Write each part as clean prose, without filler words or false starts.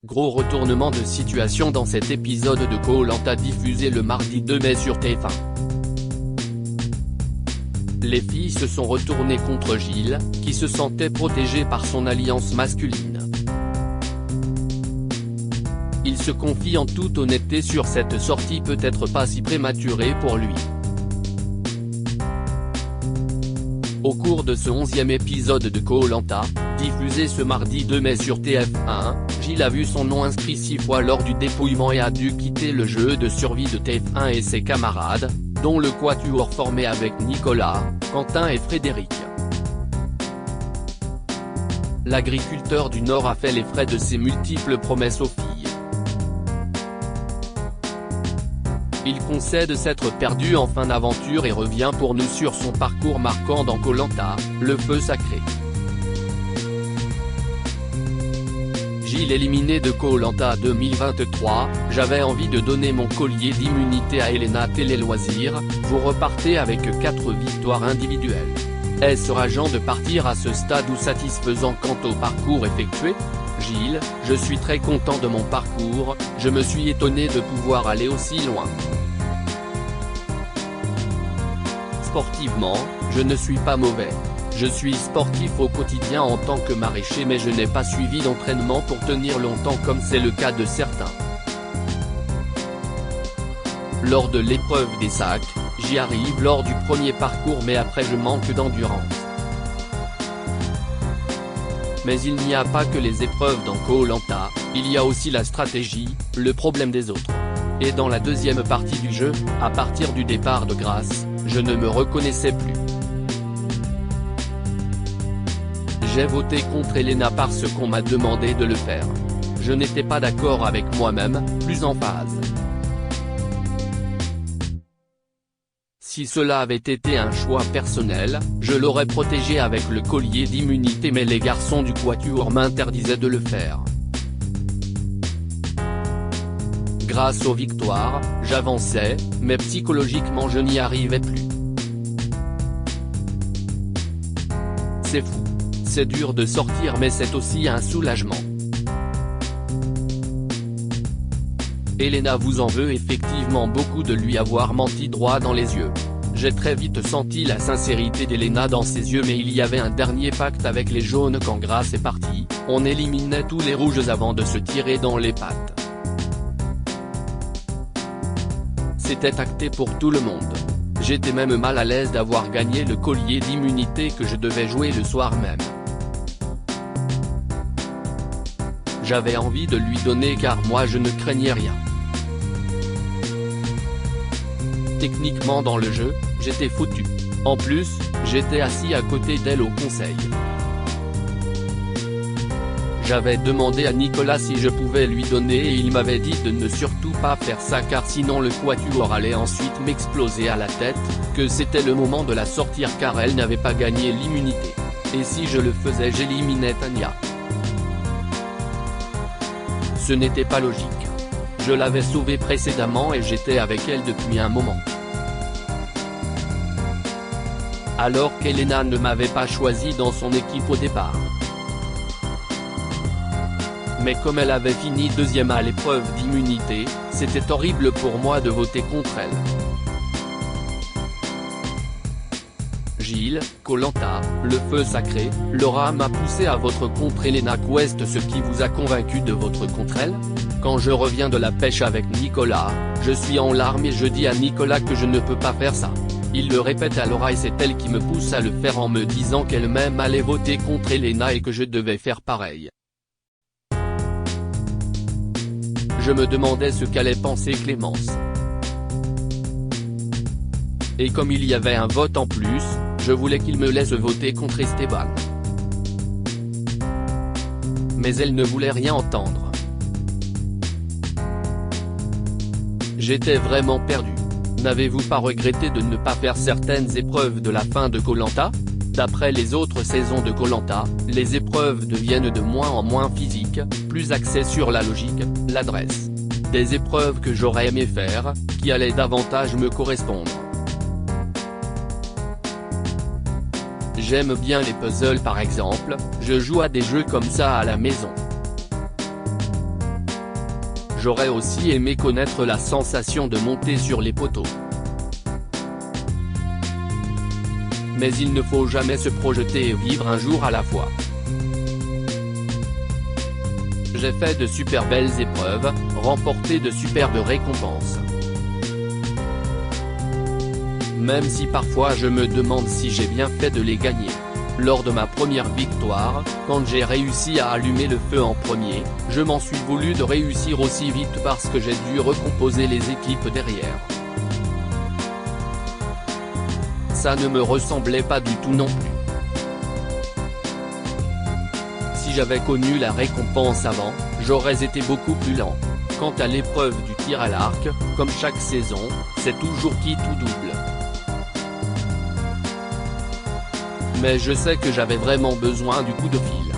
Gros retournement de situation dans cet épisode de Koh-Lanta diffusé le mardi 2 mai sur TF1. Les filles se sont retournées contre Gilles, qui se sentait protégé par son alliance masculine. Il se confie en toute honnêteté sur cette sortie peut-être pas si prématurée pour lui. Au cours de ce 11e épisode de Koh-Lanta, diffusé ce mardi 2 mai sur TF1, Gilles a vu son nom inscrit 6 fois lors du dépouillement et a dû quitter le jeu de survie de TF1 et ses camarades, dont le quatuor formé avec Nicolas, Quentin et Frédéric. L'agriculteur du Nord a fait les frais de ses multiples promesses aux filles. Il concède s'être perdu en fin d'aventure et revient pour nous sur son parcours marquant dans Koh-Lanta, le feu sacré. Gilles éliminé de Koh-Lanta 2023, j'avais envie de donner mon collier d'immunité à Elena Télé-Loisirs, vous repartez avec 4 victoires individuelles. Est-ce rageant de partir à ce stade ou satisfaisant quant au parcours effectué ? Gilles, je suis très content de mon parcours, je me suis étonné de pouvoir aller aussi loin. Sportivement, je ne suis pas mauvais. Je suis sportif au quotidien en tant que maraîcher mais je n'ai pas suivi d'entraînement pour tenir longtemps comme c'est le cas de certains. Lors de l'épreuve des sacs, j'y arrive lors du premier parcours mais après je manque d'endurance. Mais il n'y a pas que les épreuves dans Koh-Lanta, il y a aussi la stratégie, le problème des autres. Et dans la deuxième partie du jeu, à partir du départ de Grasse, je ne me reconnaissais plus. J'ai voté contre Elena parce qu'on m'a demandé de le faire. Je n'étais pas d'accord avec moi-même, plus en phase. Si cela avait été un choix personnel, je l'aurais protégé avec le collier d'immunité mais les garçons du quatuor m'interdisaient de le faire. Grâce aux victoires, j'avançais, mais psychologiquement je n'y arrivais plus. C'est fou. C'est dur de sortir mais c'est aussi un soulagement. Elena vous en veut effectivement beaucoup de lui avoir menti droit dans les yeux. J'ai très vite senti la sincérité d'Elena dans ses yeux mais il y avait un dernier pacte avec les jaunes quand Grasse est parti, on éliminait tous les rouges avant de se tirer dans les pattes. C'était acté pour tout le monde. J'étais même mal à l'aise d'avoir gagné le collier d'immunité que je devais jouer le soir même. J'avais envie de lui donner car moi je ne craignais rien. Techniquement dans le jeu, j'étais foutu. En plus, j'étais assis à côté d'elle au conseil. J'avais demandé à Nicolas si je pouvais lui donner et il m'avait dit de ne surtout pas faire ça car sinon le quatuor allait ensuite m'exploser à la tête, que c'était le moment de la sortir car elle n'avait pas gagné l'immunité. Et si je le faisais j'éliminais Tania. Ce n'était pas logique. Je l'avais sauvée précédemment et j'étais avec elle depuis un moment. Alors qu'Elena ne m'avait pas choisi dans son équipe au départ. Mais comme elle avait fini deuxième à l'épreuve d'immunité, c'était horrible pour moi de voter contre elle. Gilles, Koh-Lanta, le feu sacré, Laura m'a poussé à voter contre Elena Quest. Ce qui vous a convaincu de voter contre elle ? Quand je reviens de la pêche avec Nicolas, je suis en larmes et je dis à Nicolas que je ne peux pas faire ça. Il le répète à Laura et c'est elle qui me pousse à le faire en me disant qu'elle-même allait voter contre Elena et que je devais faire pareil. Je me demandais ce qu'allait penser Clémence. Et comme il y avait un vote en plus, je voulais qu'il me laisse voter contre Esteban. Mais elle ne voulait rien entendre. J'étais vraiment perdu. N'avez-vous pas regretté de ne pas faire certaines épreuves de la fin de Koh-Lanta ? D'après les autres saisons de Koh-Lanta, les épreuves deviennent de moins en moins physiques, plus axées sur la logique, l'adresse. Des épreuves que j'aurais aimé faire, qui allaient davantage me correspondre. J'aime bien les puzzles par exemple, je joue à des jeux comme ça à la maison. J'aurais aussi aimé connaître la sensation de monter sur les poteaux. Mais il ne faut jamais se projeter et vivre un jour à la fois. J'ai fait de super belles épreuves, remporté de superbes récompenses. Même si parfois je me demande si j'ai bien fait de les gagner. Lors de ma première victoire, quand j'ai réussi à allumer le feu en premier, je m'en suis voulu de réussir aussi vite parce que j'ai dû recomposer les équipes derrière. Ça ne me ressemblait pas du tout non plus. Si j'avais connu la récompense avant, j'aurais été beaucoup plus lent. Quant à l'épreuve du tir à l'arc, comme chaque saison, c'est toujours qui tout double. Mais je sais que j'avais vraiment besoin du coup de fil.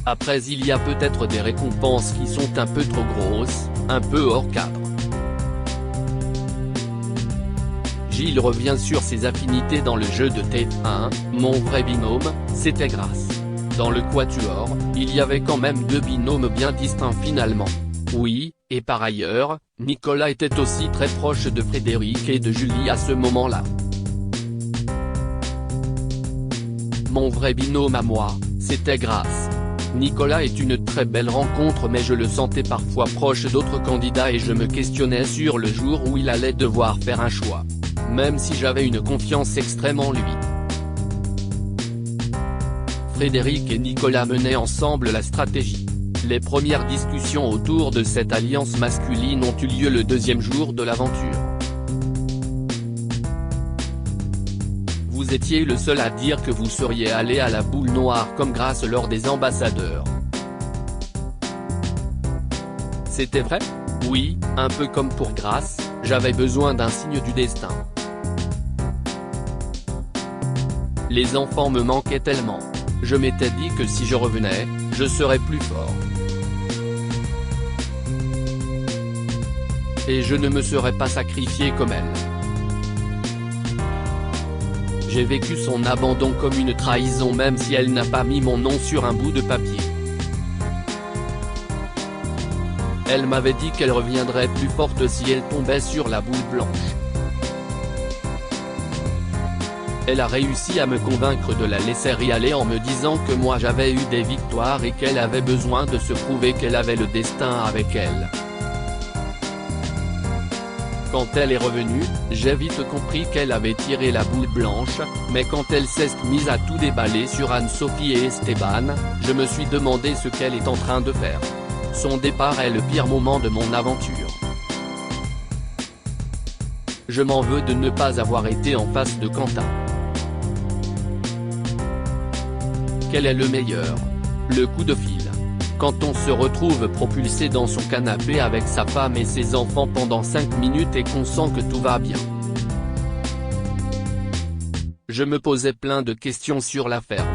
Après il y a peut-être des récompenses qui sont un peu trop grosses, un peu hors cadre. Gilles revient sur ses affinités dans le jeu de TF1, mon vrai binôme, c'était Grace. Dans le quatuor, il y avait quand même deux binômes bien distincts finalement. Oui, et par ailleurs, Nicolas était aussi très proche de Frédéric et de Julie à ce moment-là. Mon vrai binôme à moi, c'était Grace. Nicolas est une très belle rencontre mais je le sentais parfois proche d'autres candidats et je me questionnais sur le jour où il allait devoir faire un choix. Même si j'avais une confiance extrême en lui. Frédéric et Nicolas menaient ensemble la stratégie. Les premières discussions autour de cette alliance masculine ont eu lieu le deuxième jour de l'aventure. Vous étiez le seul à dire que vous seriez allé à la boule noire comme Grace lors des ambassadeurs. C'était vrai? Oui, un peu comme pour Grace, j'avais besoin d'un signe du destin. Les enfants me manquaient tellement. Je m'étais dit que si je revenais, je serais plus fort. Et je ne me serais pas sacrifié comme elle. J'ai vécu son abandon comme une trahison même si elle n'a pas mis mon nom sur un bout de papier. Elle m'avait dit qu'elle reviendrait plus forte si elle tombait sur la boule blanche. Elle a réussi à me convaincre de la laisser y aller en me disant que moi j'avais eu des victoires et qu'elle avait besoin de se prouver qu'elle avait le destin avec elle. Quand elle est revenue, j'ai vite compris qu'elle avait tiré la boule blanche, mais quand elle s'est mise à tout déballer sur Anne-Sophie et Esteban, je me suis demandé ce qu'elle est en train de faire. Son départ est le pire moment de mon aventure. Je m'en veux de ne pas avoir été en face de Quentin. Quel est le meilleur? Le coup de fil. Quand on se retrouve propulsé dans son canapé avec sa femme et ses enfants pendant 5 minutes et qu'on sent que tout va bien. Je me posais plein de questions sur la ferme.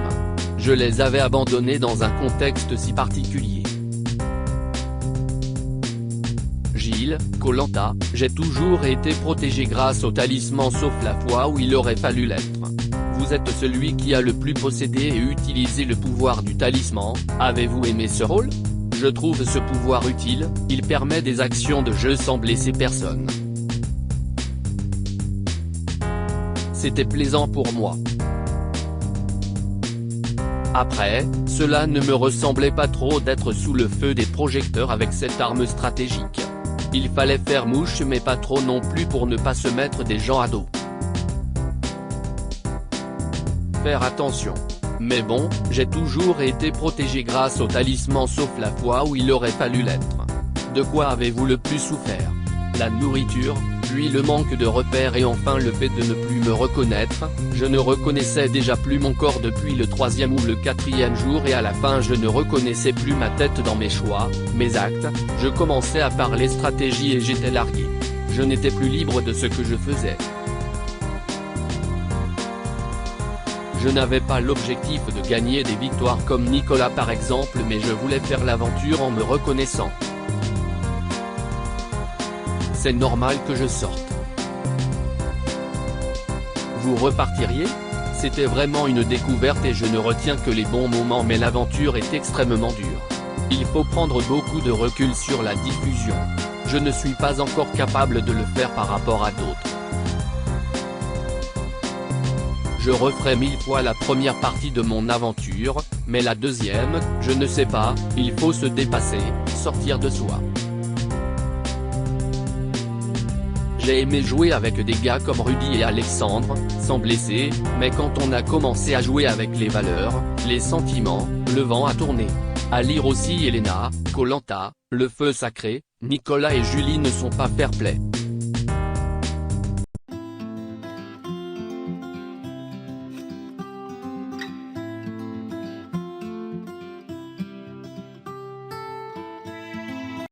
Je les avais abandonnés dans un contexte si particulier. Gilles, Koh-Lanta, j'ai toujours été protégé grâce au talisman sauf la fois où il aurait fallu l'être. Vous êtes celui qui a le plus possédé et utilisé le pouvoir du talisman, avez-vous aimé ce rôle? Je trouve ce pouvoir utile, il permet des actions de jeu sans blesser personne. C'était plaisant pour moi. Après, cela ne me ressemblait pas trop d'être sous le feu des projecteurs avec cette arme stratégique. Il fallait faire mouche mais pas trop non plus pour ne pas se mettre des gens à dos. Faire attention. Mais bon, j'ai toujours été protégé grâce au talisman sauf la fois où il aurait fallu l'être. De quoi avez-vous le plus souffert? La nourriture, puis le manque de repères et enfin le fait de ne plus me reconnaître. Je ne reconnaissais déjà plus mon corps depuis le 3e ou le 4e jour et à la fin je ne reconnaissais plus ma tête dans mes choix, mes actes, je commençais à parler stratégie et j'étais largué. Je n'étais plus libre de ce que je faisais. Je n'avais pas l'objectif de gagner des victoires comme Nicolas par exemple mais je voulais faire l'aventure en me reconnaissant. C'est normal que je sorte. Vous repartiriez? C'était vraiment une découverte et je ne retiens que les bons moments mais l'aventure est extrêmement dure. Il faut prendre beaucoup de recul sur la diffusion. Je ne suis pas encore capable de le faire par rapport à d'autres. Je referai 1000 fois la première partie de mon aventure, mais la deuxième, je ne sais pas, il faut se dépasser, sortir de soi. J'ai aimé jouer avec des gars comme Rudy et Alexandre, sans blesser, mais quand on a commencé à jouer avec les valeurs, les sentiments, le vent a tourné. À lire aussi Elena, Koh Lanta, Le Feu Sacré, Nicolas et Julie ne sont pas fair-play.